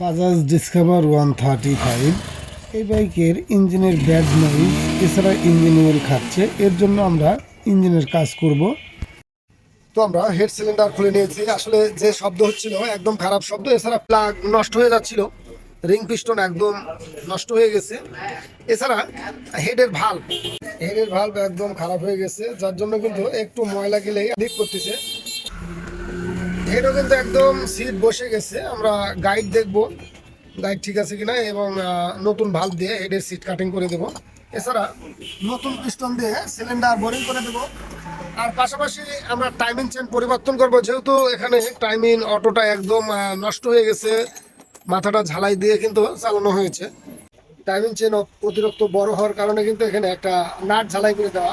Bajaj discover 135 এই বাইকের ইঞ্জিনের ব্যাড নয়েজ, এছাড়া ইঞ্জিন অয়েল খাচ্ছে। এর জন্য আমরা ইঞ্জিনের কাজ করব। তো আমরা হেড সিলিন্ডার খুলে নিয়েছি। আসলে যে শব্দ হচ্ছিল একদম খারাপ শব্দ, এছাড়া প্লাগ নষ্ট হয়ে যাচ্ছিল, রিং পিস্টন একদম নষ্ট হয়ে গেছে। এছাড়া হেডের ভাল্ব একদম খারাপ হয়ে গেছে, যার জন্য কিন্তু একটু ময়লা গেলেই লিক করতেছে। হেডও কিন্তু একদম সিট বসে গেছে। আমরা গাইড দেখব, গাইড ঠিক আছে কিনা, এবং নতুন ভাল্ব দিয়ে হেডের সিট কাটিং করে দেব। এছাড়া নতুন পিস্টন দিয়ে সিলিন্ডার বোরিং করে দেব। আর পাশাপাশি আমরা টাইমিং চেন পরিবর্তন করব, যেহেতু এখানে টাইমিং অটোটা একদম নষ্ট হয়ে গেছে, মাথাটা ঝালাই দিয়ে কিন্তু চালানো হয়েছে। টাইমিং চেন অতিরিক্ত বড় হওয়ার কারণে কিন্তু এখানে একটা নাট ঝালাই করে দেওয়া,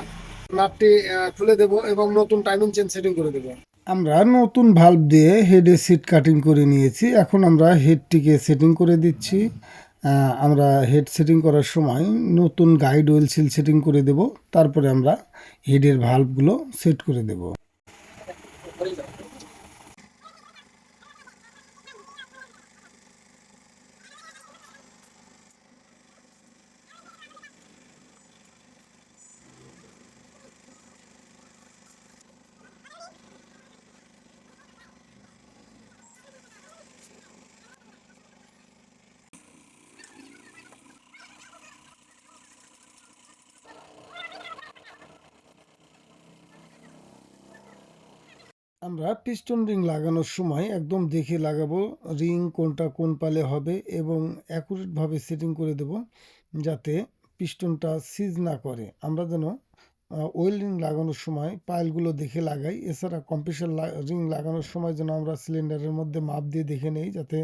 নাটটি খুলে দেব এবং নতুন টাইমিং চেন সেটিং করে দেব। আমরা নতুন ভাল্ব দিয়ে হেডে সিট কাটিং করে নিয়েছি। এখন আমরা হেডটিকে সেটিং করে দিচ্ছি। আমরা হেড সেটিং করার সময় নতুন গাইড ওয়েল সিল সেটিং করে দেব। তারপরে আমরা হেডের ভাল্বগুলো সেট করে দেব। আমরা পিস্টন রিং লাগানোর সময় একদম দেখে লাগাবো, রিং কোনটা কোন পালে হবে, এবং অ্যাকুরেটভাবে সেটিং করে দেব যাতে পিস্টনটা সিজ না করে। আমরা যেন ওয়েল রিং লাগানোর সময় পাইলগুলো দেখে লাগাই। এছাড়া কম্প্রেসার রিং লাগানোর সময় যেন আমরা সিলিন্ডারের মধ্যে মাপ দিয়ে দেখে নেই যাতে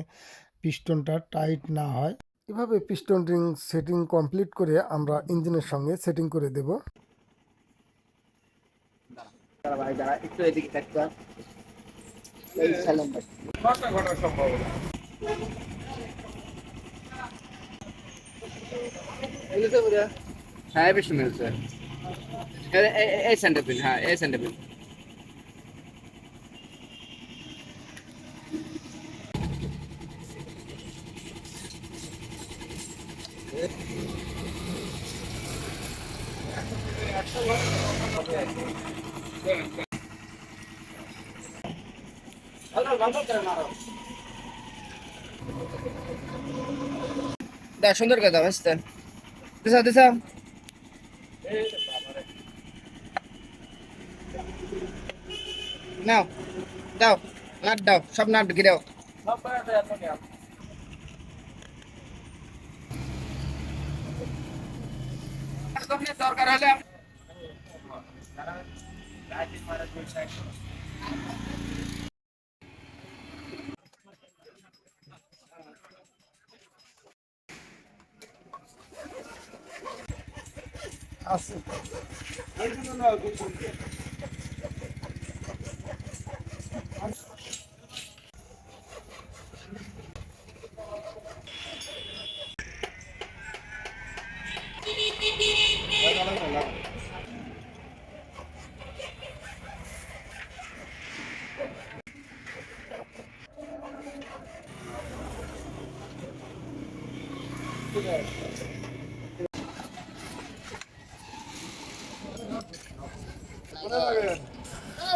পিস্টনটা টাইট না হয়। এভাবে পিস্টন রিং সেটিং কমপ্লিট করে আমরা ইঞ্জিনের সঙ্গে সেটিং করে দেব। একটু এদিকে থাকতে এই সালাম ভাই ঘন্টা ঘন্টা সম্ভাবনা এগুলো তো বুঝা হ্যাঁ বেশি মিলছে এই সেন্টার পিন হ্যাঁ এই সেন্টার পিন দা সুন্দর কথা বুঝছেন দিশা দিশা নাও দাও নাট দাও সব নাট ঢুকে দাও দরকার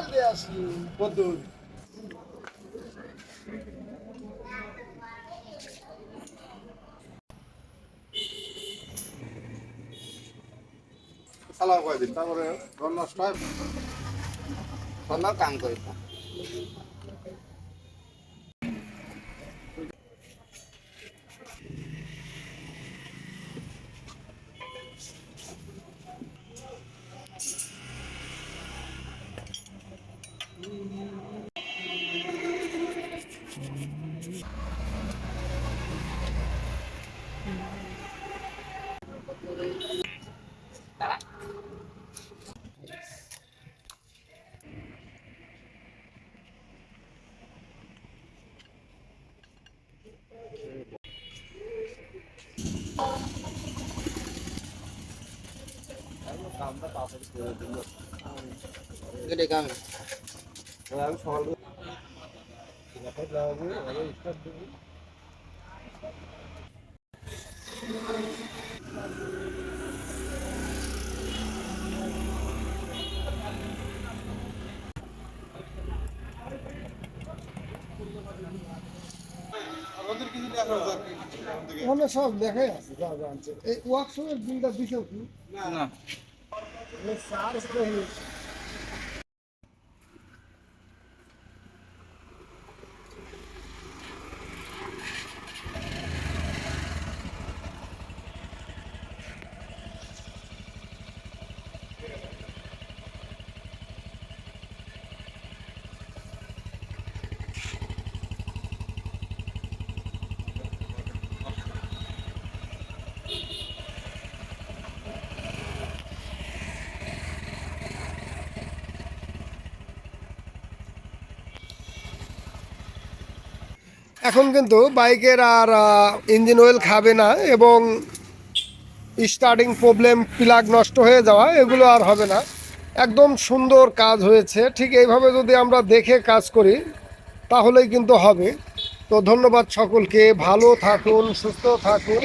হলে আছে চালাও কয়দিন তারপরে ঘর নষ্ট হয় ভালো কাম করি গেলে কাম আমি সকাল ওখানে সব দেখাই আছে যা যা আনছে। এই ওয়ার্কশপের বিলটা দিছেও কি? না চার্জ দেয়। এখন কিন্তু বাইকের আর ইঞ্জিন অয়েল খাবে না এবং স্টার্টিং প্রবলেম, প্লাগ নষ্ট হয়ে যাওয়া, এগুলো আর হবে না। একদম সুন্দর কাজ হয়েছে। ঠিক এইভাবে যদি আমরা দেখে কাজ করি তাহলেই কিন্তু হবে। তো ধন্যবাদ সকলকে, ভালো থাকুন, সুস্থ থাকুন।